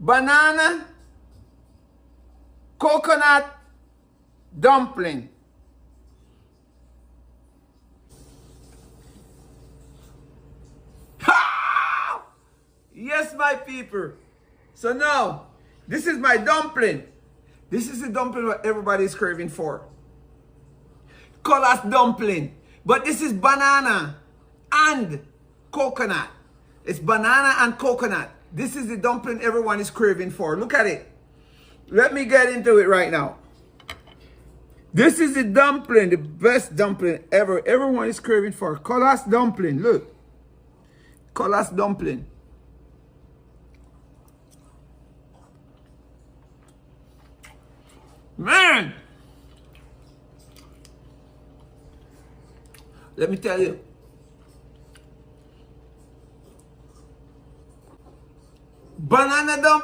banana coconut dumpling. Ha! Yes, my people. So now, this is my dumpling. This is the dumpling what everybody is craving for. Colaz dumpling. But this is banana and coconut. It's banana and coconut. This is the dumpling everyone is craving for. Look at it. Let me get into it right now. This is the dumpling, the best dumpling ever. Everyone is craving for. Colaz dumpling. Look. Colaz dumpling. Man! Let me tell you. Banana dumpling.